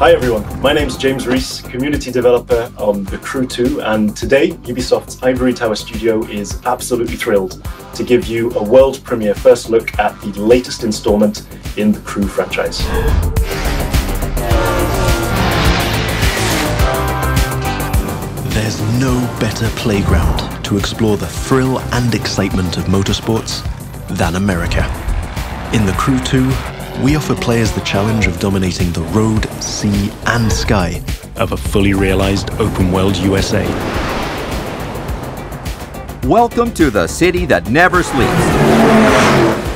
Hi everyone, my name's James Rees, community developer on The Crew 2, and today Ubisoft's Ivory Tower studio is absolutely thrilled to give you a world premiere first look at the latest installment in the Crew franchise. There's no better playground to explore the thrill and excitement of motorsports than America. In The Crew 2, we offer players the challenge of dominating the road, sea, and sky of a fully realized open-world USA. Welcome to the city that never sleeps.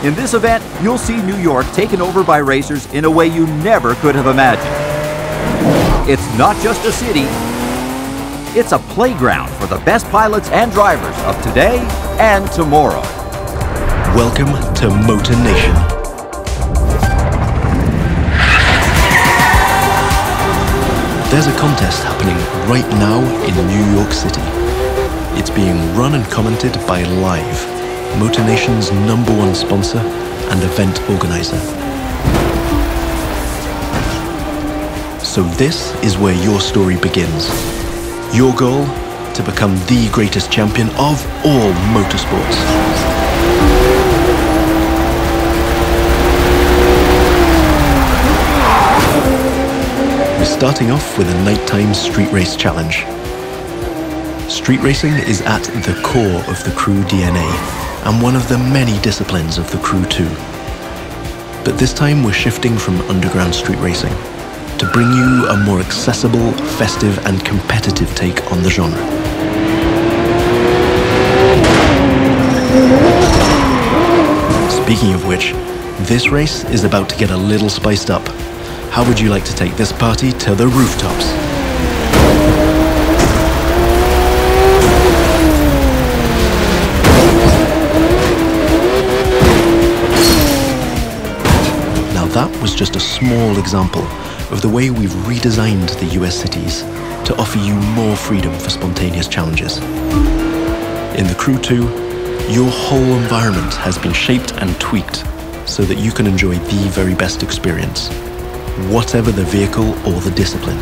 In this event, you'll see New York taken over by racers in a way you never could have imagined. It's not just a city, it's a playground for the best pilots and drivers of today and tomorrow. Welcome to Motor Nation. There's a contest happening right now in New York City. It's being run and commented by Live, Motor Nation's #1 sponsor and event organizer. So this is where your story begins. Your goal? To become the greatest champion of all motorsports. Starting off with a nighttime street race challenge. Street racing is at the core of the Crew DNA and one of the many disciplines of the Crew 2. But this time we're shifting from underground street racing to bring you a more accessible, festive and competitive take on the genre. Speaking of which, this race is about to get a little spiced up. How would you like to take this party to the rooftops? Now that was just a small example of the way we've redesigned the US cities to offer you more freedom for spontaneous challenges. In the Crew 2, your whole environment has been shaped and tweaked so that you can enjoy the very best experience, whatever the vehicle or the discipline.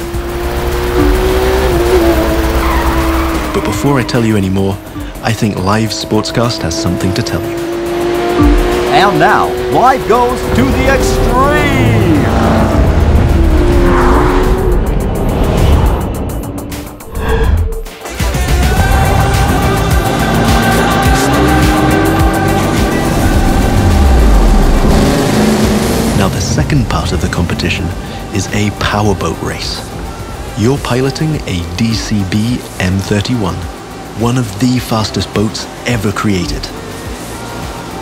But before I tell you any more, I think Live Sportscast has something to tell you. And now, Live goes to the extreme! Now the second part of the competition is a powerboat race. You're piloting a DCB M31, one of the fastest boats ever created.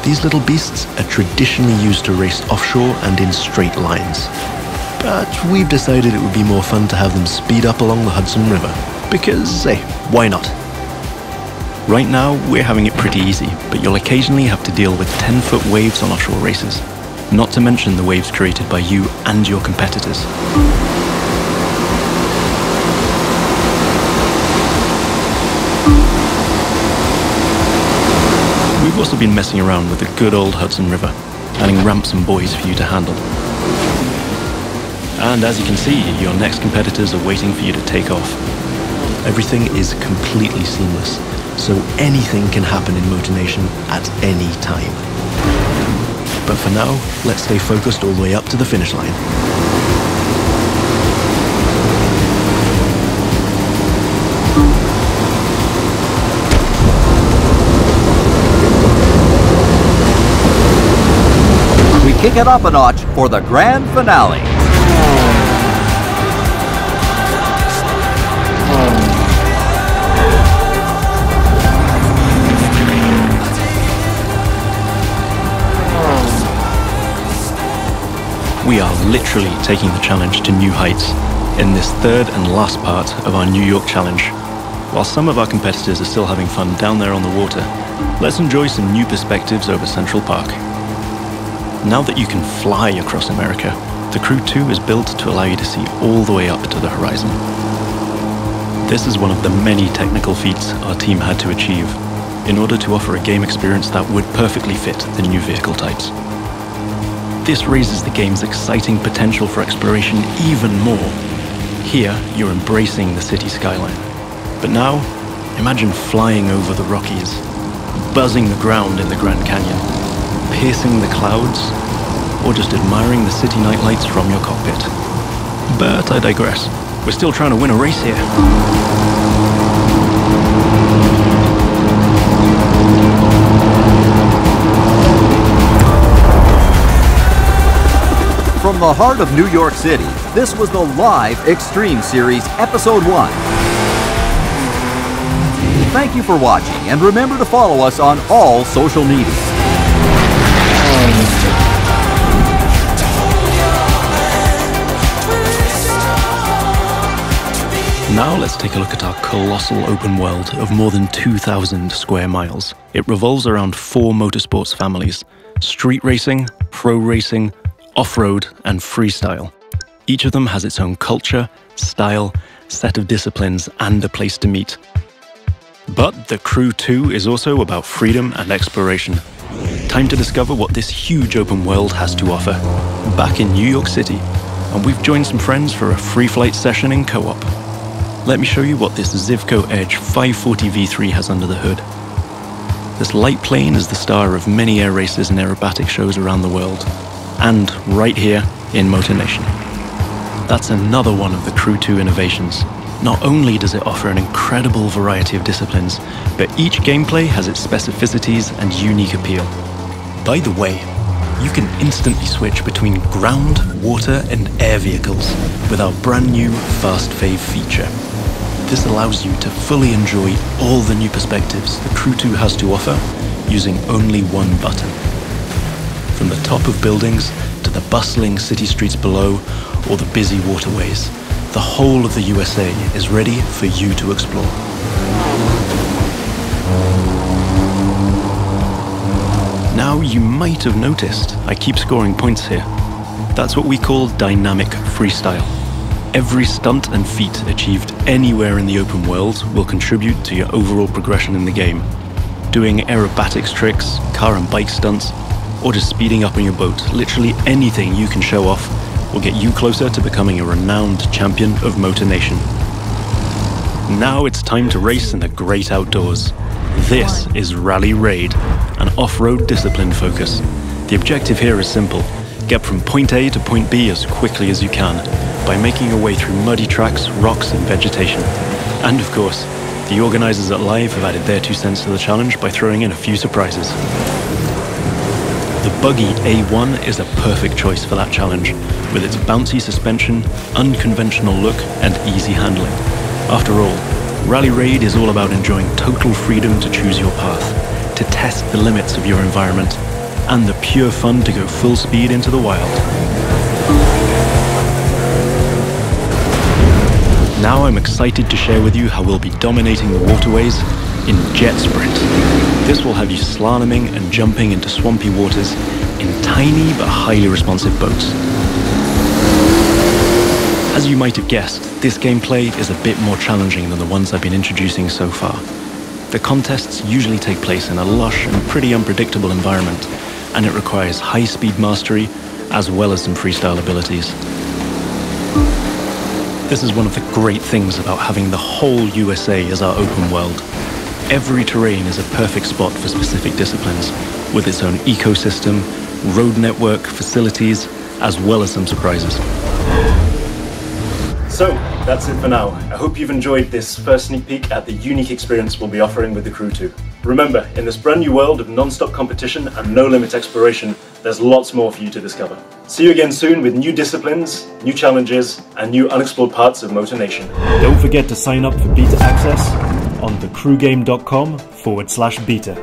These little beasts are traditionally used to race offshore and in straight lines. But we've decided it would be more fun to have them speed up along the Hudson River, because, hey, why not? Right now, we're having it pretty easy, but you'll occasionally have to deal with 10-foot waves on offshore races. Not to mention the waves created by you and your competitors. We've also been messing around with the good old Hudson River, adding ramps and buoys for you to handle. And as you can see, your next competitors are waiting for you to take off. Everything is completely seamless, so anything can happen in Motor Nation at any time. But for now, let's stay focused all the way up to the finish line. We kick it up a notch for the grand finale. We are literally taking the challenge to new heights in this third and last part of our New York challenge. While some of our competitors are still having fun down there on the water, let's enjoy some new perspectives over Central Park. Now that you can fly across America, the Crew 2 is built to allow you to see all the way up to the horizon. This is one of the many technical feats our team had to achieve in order to offer a game experience that would perfectly fit the new vehicle types. This raises the game's exciting potential for exploration even more Here, you're embracing the city skyline. But now, imagine flying over the Rockies, buzzing the ground in the Grand Canyon, piercing the clouds, or just admiring the city nightlights from your cockpit. But I digress. We're still trying to win a race here. From the heart of New York City, this was the live Extreme Series Episode 1. Thank you for watching, and remember to follow us on all social media. Now let's take a look at our colossal open world of more than 2,000 square miles. It revolves around 4 motorsports families: street racing, pro racing, off-road, and freestyle. Each of them has its own culture, style, set of disciplines, and a place to meet. But the Crew 2 is also about freedom and exploration. Time to discover what this huge open world has to offer. Back in New York City, and we've joined some friends for a free flight session in co-op. Let me show you what this Zivco Edge 540 V3 has under the hood. This light plane is the star of many air races and aerobatic shows around the world, and right here in Motor Nation. That's another one of the Crew 2 innovations. Not only does it offer an incredible variety of disciplines, but each gameplay has its specificities and unique appeal. By the way, you can instantly switch between ground, water, and air vehicles with our brand new Fast Fave feature. This allows you to fully enjoy all the new perspectives the Crew 2 has to offer using only one button. From the top of buildings to the bustling city streets below or the busy waterways, the whole of the USA is ready for you to explore. Now you might have noticed I keep scoring points here. That's what we call dynamic freestyle. Every stunt and feat achieved anywhere in the open world will contribute to your overall progression in the game. Doing aerobatics tricks, car and bike stunts, or just speeding up on your boat, literally anything you can show off will get you closer to becoming a renowned champion of Motor Nation. Now it's time to race in the great outdoors. This is Rally Raid, an off-road discipline focus. The objective here is simple: get from point A to point B as quickly as you can by making your way through muddy tracks, rocks, and vegetation. And of course, the organizers at Live have added their 2 cents to the challenge by throwing in a few surprises. The buggy A1 is a perfect choice for that challenge, with its bouncy suspension, unconventional look, and easy handling. After all, Rally Raid is all about enjoying total freedom to choose your path, to test the limits of your environment, and the pure fun to go full speed into the wild. Now I'm excited to share with you how we'll be dominating the waterways in Jet Sprint. This will have you slaloming and jumping into swampy waters in tiny but highly responsive boats. As you might have guessed, this gameplay is a bit more challenging than the ones I've been introducing so far. The contests usually take place in a lush and pretty unpredictable environment, and it requires high-speed mastery as well as some freestyle abilities. This is one of the great things about having the whole USA as our open world. Every terrain is a perfect spot for specific disciplines, with its own ecosystem, road network, facilities, as well as some surprises. So, that's it for now. I hope you've enjoyed this first sneak peek at the unique experience we'll be offering with the Crew 2. Remember, in this brand new world of non-stop competition and no-limit exploration, there's lots more for you to discover. See you again soon with new disciplines, new challenges, and new unexplored parts of Motor Nation. Don't forget to sign up for beta access on thecrewgame.com/beta.